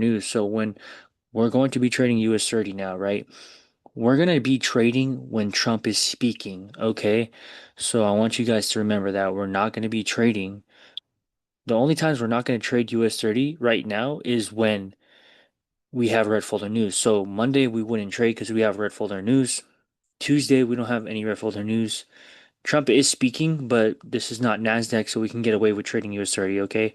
news. So when we're going to be trading US 30 now, right? We're going to be trading when Trump is speaking, okay? So I want you guys to remember that we're not going to be trading. The only times we're not going to trade US 30 right now is when we have red folder news. So Monday we wouldn't trade because we have red folder news. Tuesday we don't have any red folder news. Trump is speaking, but this is not Nasdaq, so we can get away with trading US 30, okay?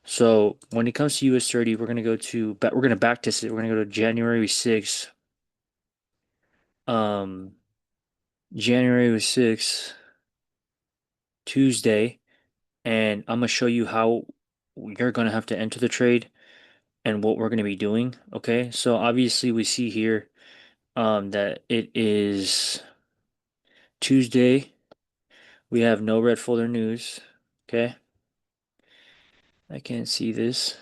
So when it comes to US 30, we're gonna back test it. We're gonna go to January 6th. Um, January 6th, Tuesday, and I'm gonna show you how you're gonna have to enter the trade and what we're gonna be doing. Okay, so obviously we see here that it is Tuesday. We have no red folder news. Okay, I can't see this.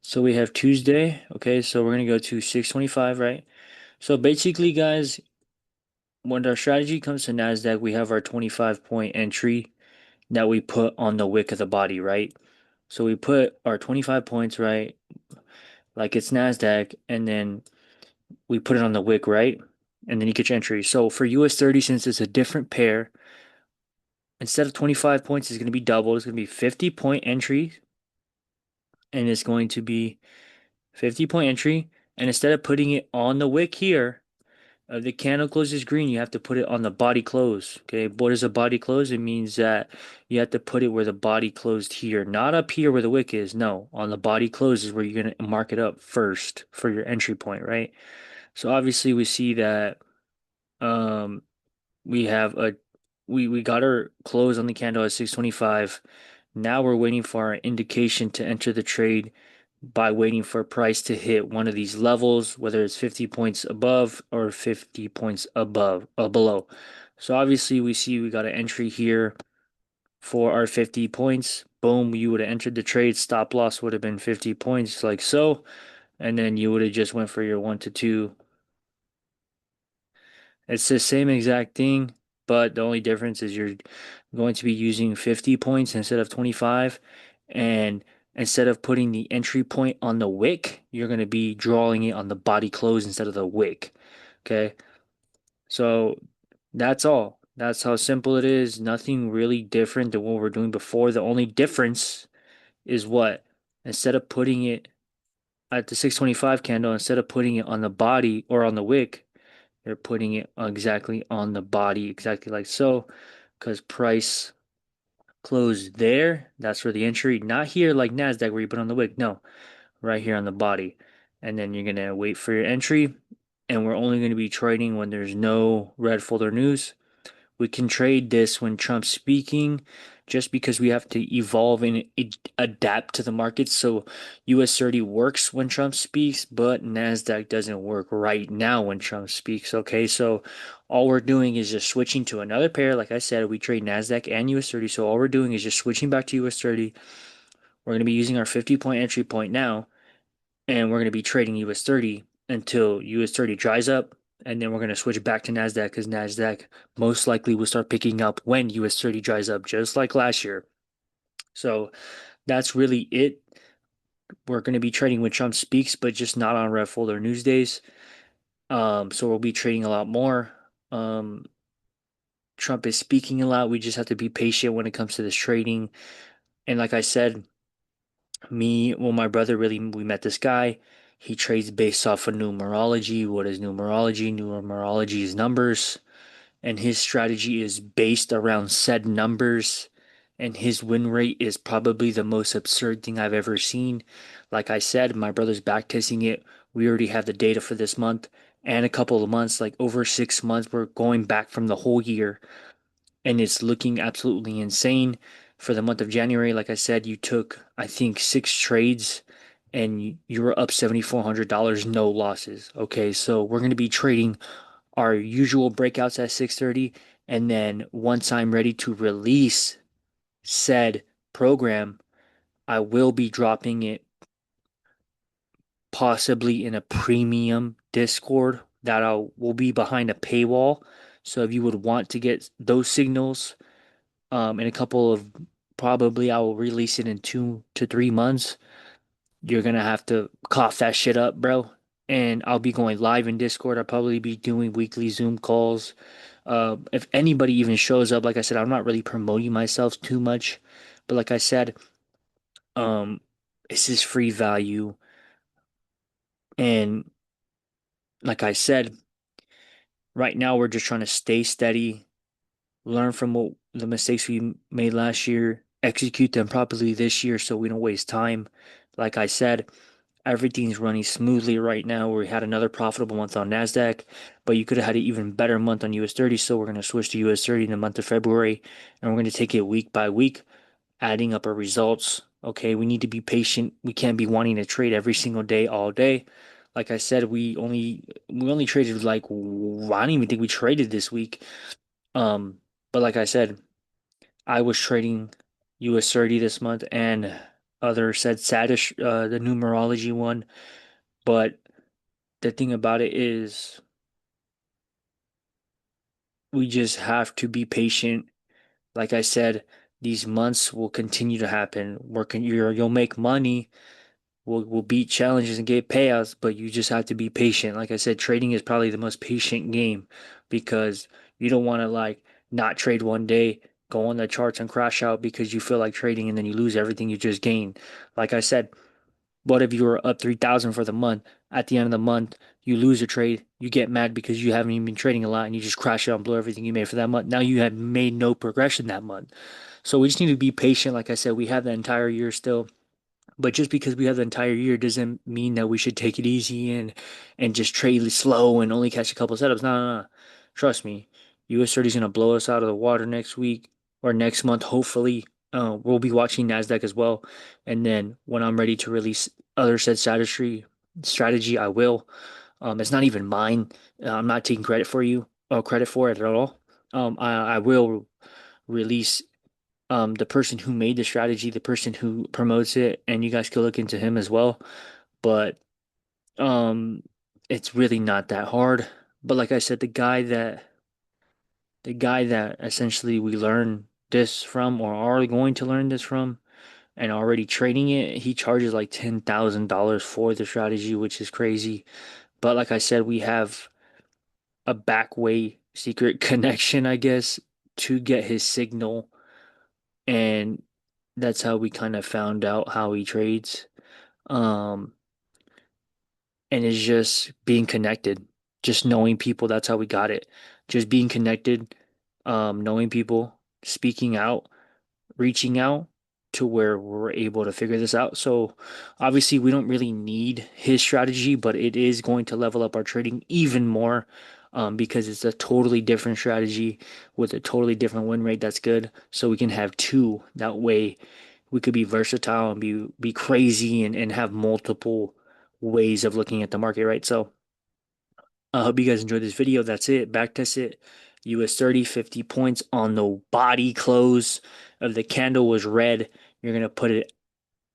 So we have Tuesday. Okay, so we're gonna go to 625, right? So basically, guys, when our strategy comes to NASDAQ, we have our 25-point entry that we put on the wick of the body, right? So we put our 25 points, right? Like it's NASDAQ, and then we put it on the wick, right? And then you get your entry. So for US 30, since it's a different pair, instead of 25 points, it's going to be double. It's going to be 50-point entry, and it's going to be 50-point entry. And instead of putting it on the wick here, the candle closes green, you have to put it on the body close. Okay, what is a body close? It means that you have to put it where the body closed here, not up here where the wick is. No, on the body close is where you're gonna mark it up first for your entry point, right? So obviously we see that um we have a we got our close on the candle at 625. Now we're waiting for our indication to enter the trade by waiting for price to hit one of these levels, whether it's 50 points above or 50 points above below. So obviously we see we got an entry here for our 50 points. Boom, you would have entered the trade. Stop loss would have been 50 points like so. And then you would have just went for your 1 to 2. It's the same exact thing, but the only difference is you're going to be using 50 points instead of 25. And instead of putting the entry point on the wick, you're going to be drawing it on the body close instead of the wick. Okay. So that's all. That's how simple it is. Nothing really different than what we're doing before. The only difference is what? Instead of putting it at the 625 candle, instead of putting it on the body or on the wick, they're putting it exactly on the body, exactly like so, because price closed there. That's for the entry, not here like NASDAQ where you put on the wick. No, right here on the body. And then you're going to wait for your entry. And we're only going to be trading when there's no red folder news. We can trade this when Trump's speaking just because we have to evolve and adapt to the market. So US 30 works when Trump speaks, but NASDAQ doesn't work right now when Trump speaks. Okay, so all we're doing is just switching to another pair. Like I said, we trade NASDAQ and US 30. So all we're doing is just switching back to US 30. We're going to be using our 50-point entry point now, and we're going to be trading US 30 until US 30 dries up, and then we're going to switch back to NASDAQ because NASDAQ most likely will start picking up when US 30 dries up, just like last year. So that's really it. We're going to be trading when Trump speaks, but just not on red folder news days. So we'll be trading a lot more. Um, Trump is speaking a lot. We just have to be patient when it comes to this trading. And like I said, my brother really, we met this guy. He trades based off of numerology. What is numerology? Numerology is numbers, and his strategy is based around said numbers. And his win rate is probably the most absurd thing I've ever seen. Like I said, my brother's backtesting it. We already have the data for this month and a couple of months, like over 6 months. We're going back from the whole year and it's looking absolutely insane. For the month of January, like I said, you took, I think, 6 trades and you were up $7,400, no losses. Okay, so we're going to be trading our usual breakouts at 6:30, and then once I'm ready to release said program, I will be dropping it possibly in a premium Discord that I will be behind a paywall. So if you would want to get those signals, in a couple of, probably I will release it in 2 to 3 months. you're gonna have to cough that shit up, bro. And I'll be going live in Discord. I'll probably be doing weekly Zoom calls. If anybody even shows up, like I said, I'm not really promoting myself too much, but like I said, um, this is free value. And like I said, right now we're just trying to stay steady, learn from what the mistakes we made last year, execute them properly this year so we don't waste time. Like I said, everything's running smoothly right now. We had another profitable month on Nasdaq, but you could have had an even better month on US 30. So we're going to switch to US 30 in the month of February, and we're going to take it week by week, adding up our results. Okay, we need to be patient. We can't be wanting to trade every single day, all day. Like I said, we only traded like I don't even think we traded this week. Um, but like I said, I was trading US 30 this month and other said Sadish, the numerology one. But the thing about it is we just have to be patient. Like I said, these months will continue to happen. You'll make money, we'll beat challenges and get payouts, but you just have to be patient. Like I said, trading is probably the most patient game because you don't want to like not trade one day, go on the charts and crash out because you feel like trading and then you lose everything you just gained. Like I said, what if you were up 3,000 for the month? At the end of the month, you lose a trade, you get mad because you haven't even been trading a lot and you just crash out and blow everything you made for that month. Now you have made no progression that month. So we just need to be patient. Like I said, we have the entire year still. But just because we have the entire year doesn't mean that we should take it easy and just trade slow and only catch a couple setups. No, no, no. Trust me, US 30 is gonna blow us out of the water next week or next month, hopefully. We'll be watching Nasdaq as well, and then when I'm ready to release other said strategy, I will. It's not even mine. I'm not taking credit for it at all. I will release the person who made the strategy, the person who promotes it, and you guys can look into him as well. But um, it's really not that hard. But like I said, the guy that essentially we learn this from or are going to learn this from and already trading it, he charges like $10,000 for the strategy, which is crazy. But like I said, we have a back way secret connection, I guess, to get his signal, and that's how we kind of found out how he trades. Um, and it's just being connected, just knowing people. That's how we got it. Just being connected, knowing people, speaking out, reaching out to where we're able to figure this out. So obviously we don't really need his strategy, but it is going to level up our trading even more. Because it's a totally different strategy with a totally different win rate that's good. So we can have two. That way we could be versatile and be crazy and have multiple ways of looking at the market, right? So I hope you guys enjoyed this video. That's it. Backtest it. US 30, 50 points on the body close of the candle was red. You're gonna put it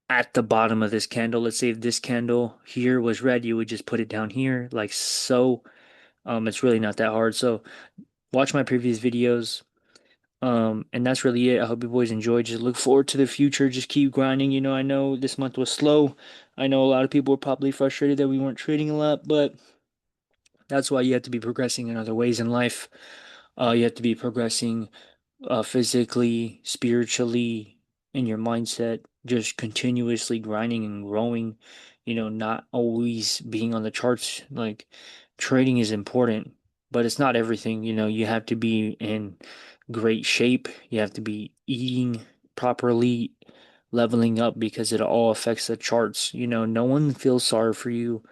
at the bottom of this candle. Let's say if this candle here was red, you would just put it down here like so. It's really not that hard. So watch my previous videos. And that's really it. I hope you boys enjoyed. Just look forward to the future. Just keep grinding. I know this month was slow. I know a lot of people were probably frustrated that we weren't trading a lot, but that's why you have to be progressing in other ways in life. You have to be progressing physically, spiritually, in your mindset, just continuously grinding and growing, not always being on the charts. Like trading is important, but it's not everything. You have to be in great shape, you have to be eating properly, leveling up because it all affects the charts. No one feels sorry for you.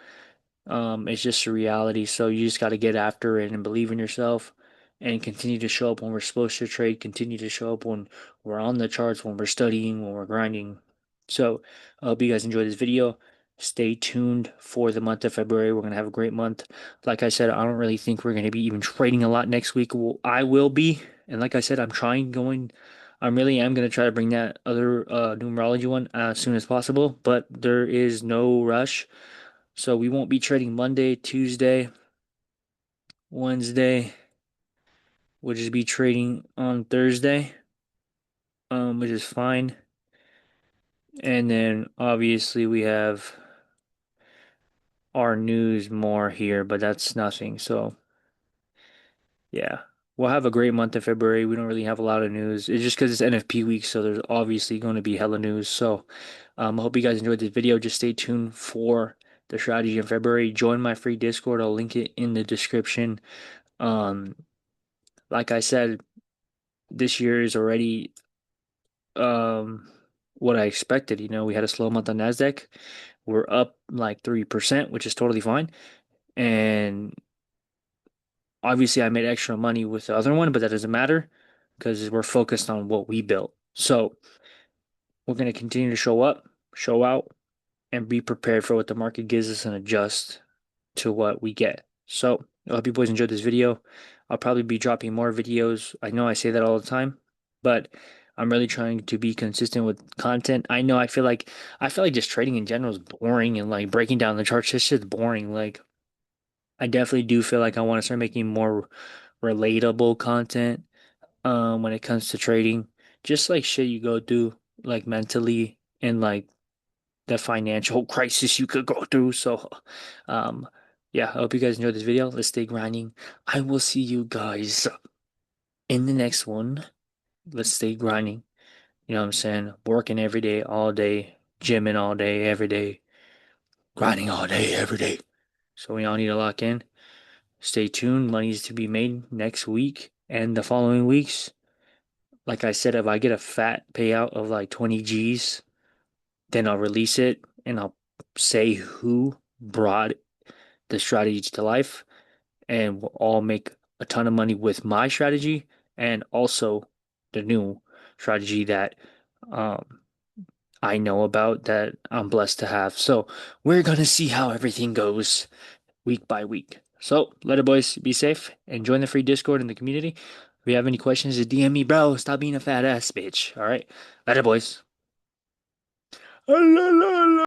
It's just a reality. So you just got to get after it and believe in yourself and continue to show up when we're supposed to trade, continue to show up when we're on the charts, when we're studying, when we're grinding. So I hope you guys enjoyed this video. Stay tuned for the month of February. We're going to have a great month. Like I said, I don't really think we're going to be even trading a lot next week. Well, I will be. And like I said, I really am going to try to bring that other numerology one as soon as possible, but there is no rush. So we won't be trading Monday, Tuesday, Wednesday. We'll just be trading on Thursday, which is fine. And then obviously we have our news more here, but that's nothing. So yeah, we'll have a great month of February. We don't really have a lot of news. It's just because it's NFP week, so there's obviously going to be hella news. So I hope you guys enjoyed this video. Just stay tuned for the strategy in February. Join my free Discord. I'll link it in the description. Um, like I said, this year is already um what I expected. We had a slow month on Nasdaq. We're up like 3%, which is totally fine. And obviously I made extra money with the other one, but that doesn't matter because we're focused on what we built. So we're going to continue to show up, show out, and be prepared for what the market gives us and adjust to what we get. So I hope you boys enjoyed this video. I'll probably be dropping more videos. I know I say that all the time, but I'm really trying to be consistent with content. I know I feel like just trading in general is boring and like breaking down the charts, it's just boring. Like I definitely do feel like I want to start making more relatable content when it comes to trading. Just like shit you go through like mentally and like the financial crisis you could go through. So um yeah, I hope you guys enjoyed this video. Let's stay grinding. I will see you guys in the next one. Let's stay grinding. You know what I'm saying? Working every day, all day, gymming all day, every day, grinding all day, every day. So we all need to lock in. Stay tuned. Money's to be made next week and the following weeks. Like I said, if I get a fat payout of like 20 G's, then I'll release it and I'll say who brought the strategy to life, and we'll all make a ton of money with my strategy and also the new strategy that um, I know about that I'm blessed to have. So we're gonna see how everything goes week by week. So later, boys, be safe and join the free Discord in the community. If you have any questions, just DM me, bro. Stop being a fat ass bitch. All right, later, boys.